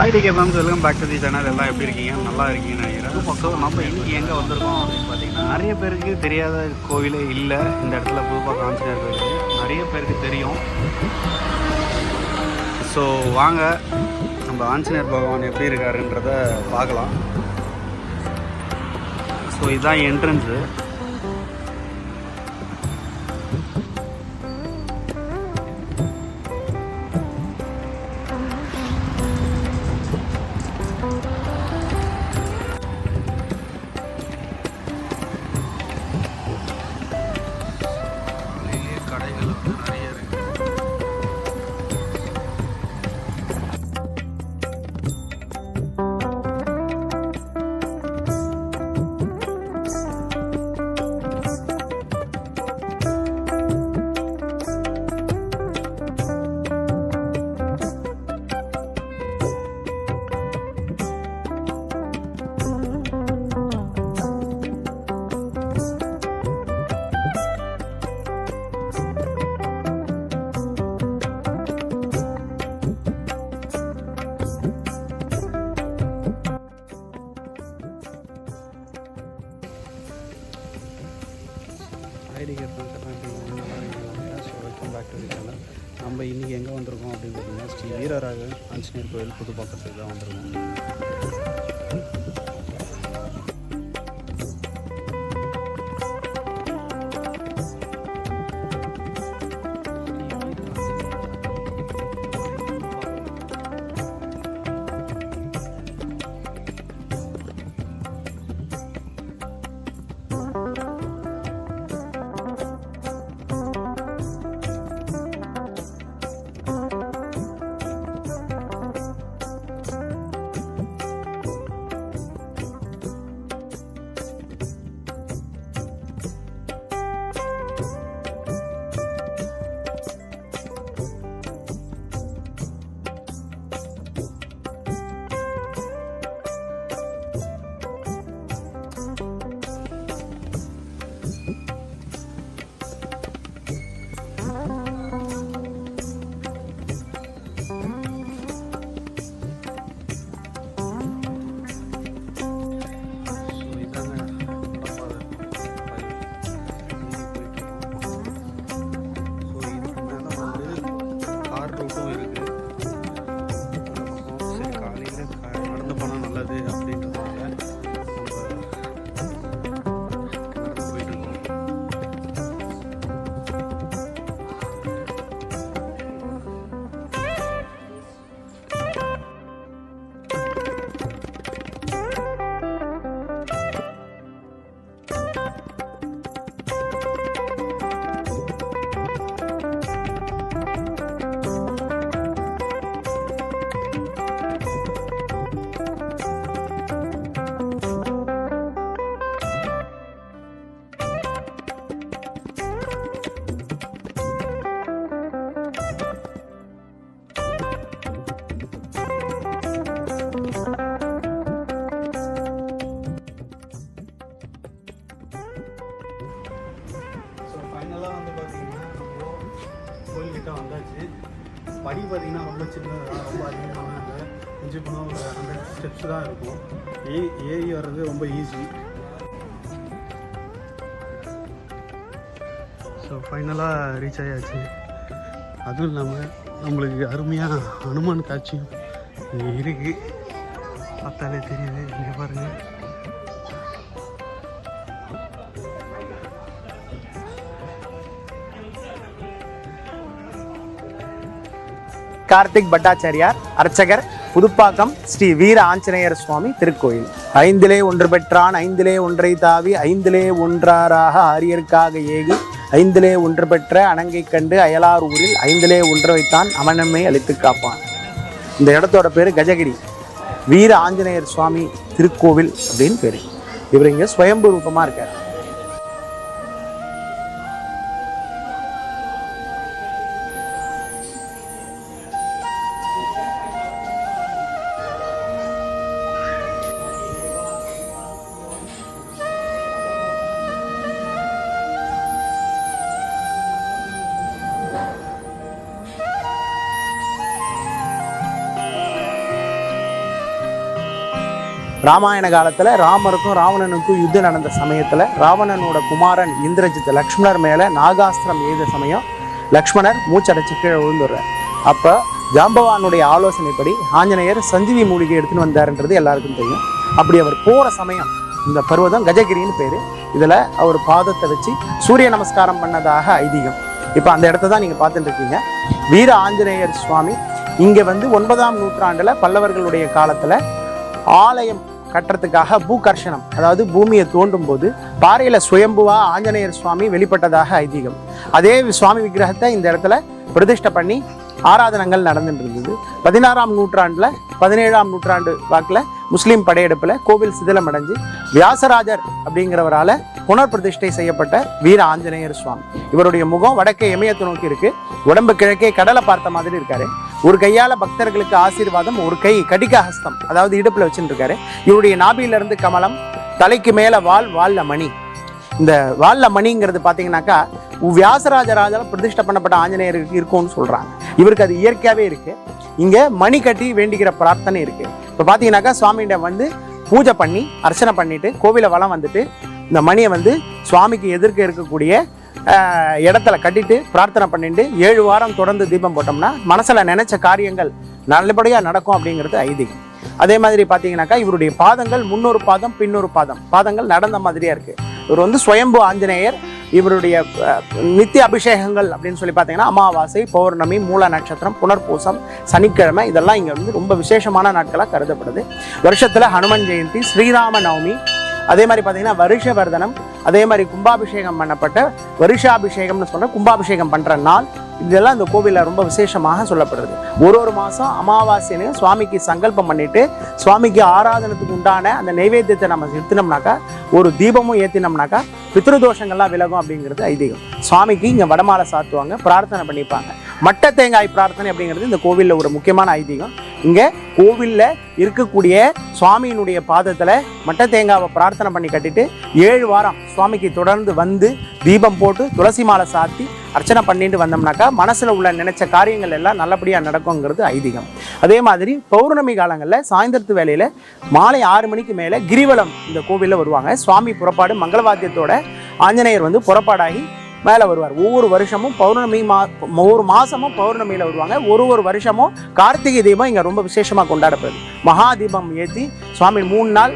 Hi டிகே மேம்ஸ், welcome back to the channel. எல்லாம் எப்படி இருக்கீங்க? நல்லா இருக்கீங்கன்னு நினைக்கிறேன். பக்கம் நம்ம இன்றைக்கி எங்கே வந்திருக்கோம் அப்படின்னு பார்த்தீங்கன்னா, நிறைய பேருக்கு தெரியாத கோவிலே இல்லை இந்த இடத்துல. புதுப்பாக்கம் ஆஞ்சநேயர் கோயில் நிறைய பேருக்கு தெரியும். ஸோ வாங்க நம்ம ஆஞ்சநேயர் பகவான் எப்படி இருக்காருன்றத பார்க்கலாம். ஸோ இதுதான் என்ட்ரன்ஸு. நம்ம இன்றைக்கி எங்கே வந்திருக்கோம் அப்படின்னு பார்த்தீங்கன்னா, ஸ்ரீ வீரராக ஆஞ்சநேயர் கோயில் புதுப்பாக்கத்துக்கு தான் வந்திருக்கோம். வந்தாச்சு. படி பார்த்திங்கன்னா ரொம்ப சின்னதாக, ரொம்ப அதிகமான கொஞ்சம் போனால் ஒரு 100 ஸ்டெப்ஸ் தான் இருக்கும். ஏறி வர்றது ரொம்ப ஈஸி. ஸோ ஃபைனலாக ரீச் ஆகியாச்சு. அதுவும் இல்லாமல் நம்மளுக்கு அருமையாக ஹனுமான் காட்சியும் இங்கே இருக்குது. பார்த்தாலே தெரியுது. இங்கே பாருங்கள். கார்த்திக் பட்டாச்சாரியார், அர்ச்சகர், புதுப்பாக்கம் ஸ்ரீ வீர ஆஞ்சநேயர் சுவாமி திருக்கோயில். ஐந்திலே ஒன்று பெற்றான், ஐந்திலே ஒன்றை தாவி, ஐந்திலே ஒன்றாராக ஆரியர்க்காக ஏகி, ஐந்திலே ஒன்று பெற்ற அணங்கை கண்டு அயலார் ஊரில், ஐந்திலே ஒன்று வைத்தான் அவனம்மை அழித்து காப்பான். இந்த இடத்தோட பேர் கஜகிரி வீர ஆஞ்சநேயர் சுவாமி திருக்கோவில் அப்படின்னு பேர். இவர் இங்கே ஸ்வயம்பு ரூபமாக இருக்கார். ராமாயண காலத்தில் ராமருக்கும் ராவணனுக்கும் யுத்தம் நடந்த சமயத்தில் ராவணனோட குமாரன் இந்திரஜித் லக்ஷ்மணர் மேலே நாகாஸ்திரம் எய்த சமயம் லக்ஷ்மணர் மூச்சடைச்சு கீழே விழுந்துடுறார். அப்போ ஜாம்பவானுடைய ஆலோசனைப்படி ஆஞ்சநேயர் சஞ்சீவி மூலிகை எடுத்துன்னு வந்தாருன்றது எல்லாருக்கும் தெரியும். அப்படி அவர் போகிற சமயம் இந்த பர்வதம் கஜகிரின்னு பேர். இதில் அவர் பாதத்தை வச்சு சூரிய நமஸ்காரம் பண்ணதாக ஐதீகம். இப்போ அந்த இடத்த தான் நீங்கள் பார்த்துட்டு இருக்கீங்க. வீர ஆஞ்சநேயர் சுவாமி இங்கே வந்து 9ஆம் நூற்றாண்டில் பல்லவர்களுடைய காலத்தில் ஆலயம் கட்டுறதுக்காக பூகர்ஷனம், அதாவது பூமியை தோண்டும் போது பாறையில் சுயம்புவா ஆஞ்சநேயர் சுவாமி வெளிப்பட்டதாக ஐதீகம். அதே சுவாமி விக்கிரகத்தை இந்த இடத்துல பிரதிஷ்டை பண்ணி ஆராதனங்கள் நடந்துட்டு இருந்தது. 16ஆம் நூற்றாண்டில் 17ஆம் நூற்றாண்டு வாக்கில் முஸ்லீம் படையெடுப்பில் கோவில் சிதிலமடைஞ்சு வியாசராஜர் அப்படிங்கிறவரால் புனர் பிரதிஷ்டை செய்யப்பட்ட வீர ஆஞ்சநேயர் சுவாமி. இவருடைய முகம் வடக்கே இமயத்தை நோக்கி இருக்கு, உடம்பு கிழக்கே கடலை பார்த்த மாதிரி இருக்காரு. ஒரு கையால பக்தர்களுக்கு ஆசீர்வாதம், ஒரு கை கடிக ஹஸ்தம் அதாவது இடுப்புல வச்சுட்டு இருக்காரு. இவருடைய நாபியிலிருந்து கமலம், தலைக்கு மேல வால்ல மணி. இந்த வால்ல மணிங்கிறது பார்த்தீங்கன்னாக்கா வியாசராஜராஜால பிரதிஷ்டை பண்ணப்பட்ட ஆஞ்சநேயருக்கு இருக்கும்னு சொல்றாங்க. இவருக்கு அது இயற்கையாகவே இருக்கு. இங்கே மணி கட்டி வேண்டிக்கிற பிரார்த்தனை இருக்கு. இப்போ பார்த்தீங்கன்னாக்கா சுவாமிகிட்ட வந்து பூஜை பண்ணி அர்ச்சனை பண்ணிட்டு கோவிலை வளம் வந்துட்டு இந்த மணியை வந்து சுவாமிக்கு எதிர்க்க இருக்கக்கூடிய இடத்துல கட்டிட்டு பிரார்த்தனை பண்ணிட்டு 7 வாரம் தொடர்ந்து தீபம் போட்டோம்னா மனசில் நினைச்ச காரியங்கள் நல்லபடியாக நடக்கும் அப்படிங்கிறது ஐதீகம். அதே மாதிரி பார்த்தீங்கன்னாக்கா இவருடைய பாதங்கள் முன்னொரு பாதம் பின்னொரு பாதங்கள் நடந்த மாதிரியா இருக்கு. இவர் வந்து சுயம்பு ஆஞ்சநேயர். இவருடைய நித்திய அபிஷேகங்கள் அப்படின்னு சொல்லி பார்த்தீங்கன்னா அமாவாசை, பௌர்ணமி, மூல நட்சத்திரம், புனர்பூசம், சனிக்கிழமை இதெல்லாம் இங்கே வந்து ரொம்ப விசேஷமான நாட்களாக கருதப்படுது. வருஷத்தில் ஹனுமன் ஜெயந்தி, ஸ்ரீராம நவமி, அதே மாதிரி பார்த்தீங்கன்னா வருஷவர்தனம், அதே மாதிரி கும்பாபிஷேகம் பண்ணப்பட்ட வருஷாபிஷேகம்னு சொல்கிற கும்பாபிஷேகம் பண்ணுற நாள் இதெல்லாம் இந்த கோவிலில் ரொம்ப விசேஷமாக சொல்லப்படுறது. ஒரு மாதம் அமாவாசைன்னு சுவாமிக்கு சங்கல்பம் பண்ணிட்டு சுவாமிக்கு ஆராதனத்துக்கு உண்டான அந்த நைவேத்தியத்தை நம்ம எடுத்தினோம்னாக்கா, ஒரு தீபமும் ஏற்றினோம்னாக்கா பித்ருதோஷங்கள்லாம் விலகும் அப்படிங்கிறது ஐதீகம். சுவாமிக்கு இங்கே வடமாலை சாத்துவாங்க, பிரார்த்தனை பண்ணிப்பாங்க. மட்ட தேங்காய் பிரார்த்தனை அப்படிங்கிறது இந்த கோவிலில் ஒரு முக்கியமான ஐதீகம். இங்கே கோவிலில் இருக்கக்கூடிய சுவாமியினுடைய பாதத்தில் மட்ட தேங்காவை பிரார்த்தனை பண்ணி கட்டிட்டு 7 வாரம் சுவாமிக்கு தொடர்ந்து வந்து தீபம் போட்டு துளசி மாலை சாத்தி அர்ச்சனை பண்ணிட்டு வந்தோம்னாக்கா மனசில் உள்ள நினைச்ச காரியங்கள் எல்லாம் நல்லபடியாக நடக்குங்கிறது ஐதீகம். அதே மாதிரி பௌர்ணமி காலங்களில் சாயந்தரத்து வேலையில் மாலை 6 மணிக்கு மேலே கிரிவலம் இந்த கோவிலில் வருவாங்க. சுவாமி புறப்பாடு மங்களவாத்தியத்தோட ஆஞ்சநேயர் வந்து புறப்பாடாகி மேலே வருவார். ஒவ்வொரு வருஷமும் பௌர்ணமி ஒவ்வொரு மாதமும் பௌர்ணமியில் வருவாங்க. ஒரு வருஷமும் கார்த்திகை தீபம் இங்கே ரொம்ப விசேஷமாக கொண்டாடப்படுது. மகாதீபம் ஏற்றி சுவாமி 3 நாள்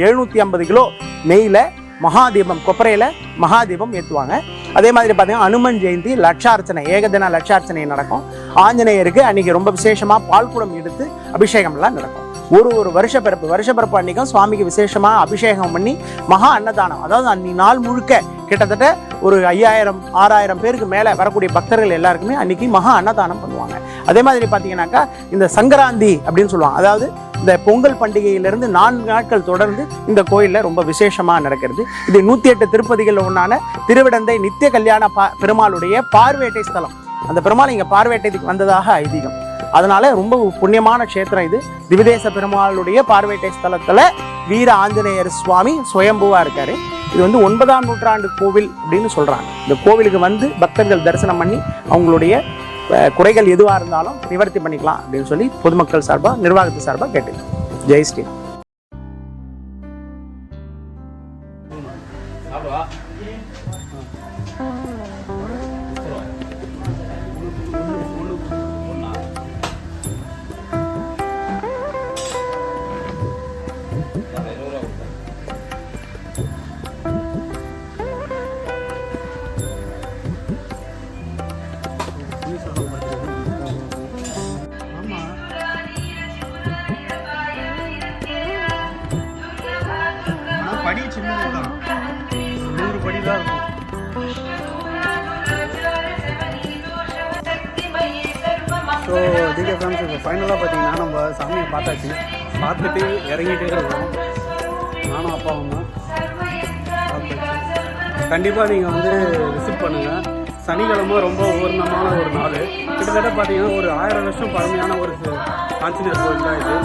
750 கிலோ நெய்யில் மகாதீபம் கொப்பரையில் மகாதீபம் ஏற்றுவாங்க. அதே மாதிரி பார்த்தீங்கன்னா அனுமன் ஜெயந்தி லட்சார்ச்சனை, ஏகதின லட்சார்ச்சனை நடக்கும். ஆஞ்சநேயருக்கு அன்றைக்கி ரொம்ப விசேஷமாக பால்குடம் எடுத்து அபிஷேகம்லாம் நடக்கும். ஒரு வருஷப்பிறப்பு அன்றைக்கும் சுவாமிக்கு விசேஷமாக அபிஷேகம் பண்ணி மகா அன்னதானம், அதாவது அன்றைக்கி நாள் முழுக்க கிட்டத்தட்ட ஒரு 5000-6000 பேருக்கு மேலே வரக்கூடிய பக்தர்கள் எல்லாருக்குமே அன்றைக்கி மகா அன்னதானம் பண்ணுவாங்க. அதே மாதிரி பார்த்தீங்கன்னாக்கா இந்த சங்கராந்தி அப்படின்னு சொல்லுவாங்க, அதாவது இந்த பொங்கல் பண்டிகையிலிருந்து 4 நாட்கள் தொடர்ந்து இந்த கோயிலில் ரொம்ப விசேஷமாக நடக்கிறது. இது 108 திருப்பதிகளில் ஒன்றான திருவிடந்தை நித்திய கல்யாண பெருமாளுடைய பார்வேட்டை ஸ்தலம். அந்த பெருமாள் இங்கே பார்வேட்டைக்கு வந்ததாக ஐதீகம். அதனால ரொம்ப புண்ணியமான க்ஷேத்திரம் இது. திவிதேச பெருமாளுடைய பார்வேட்டை ஸ்தலத்தில் வீர ஆஞ்சநேயர் சுவாமி சுயம்புவா இருக்காரு. இது வந்து 9ஆம் நூற்றாண்டு கோவில் அப்படின்னு சொல்றாங்க. இந்த கோவிலுக்கு வந்து பக்தர்கள் தரிசனம் பண்ணி அவங்களுடைய குறைகள் எதுவாக இருந்தாலும் நிவர்த்தி பண்ணிக்கலாம் அப்படின்னு சொல்லி பொதுமக்கள் சார்பாக நிர்வாகத்து சார்பாக கேட்டு. ஜெய் ஸ்ரீ. படி சின்னது தான், 100 படி தான் இருக்கும். ஸோ டிகே ஃபேம்ஸ் இப்போ ஃபைனலாக பார்த்தீங்கன்னா நம்ம சாமியை பார்த்தாச்சு. பார்த்துட்டு இறங்கிட்டே இருக்கோம். நானும் அப்பாவும் தான் பார்த்தாச்சு. கண்டிப்பாக நீங்கள் வந்து விசிட் பண்ணுங்கள். சனிக்கிழமை ரொம்ப உயர்ந்தமான ஒரு நாள். கிட்டத்தட்ட பார்த்தீங்கன்னா ஒரு 1000 வருஷம் பழமையான ஒரு ஆஞ்சநேயர் கோயில் தான் இது.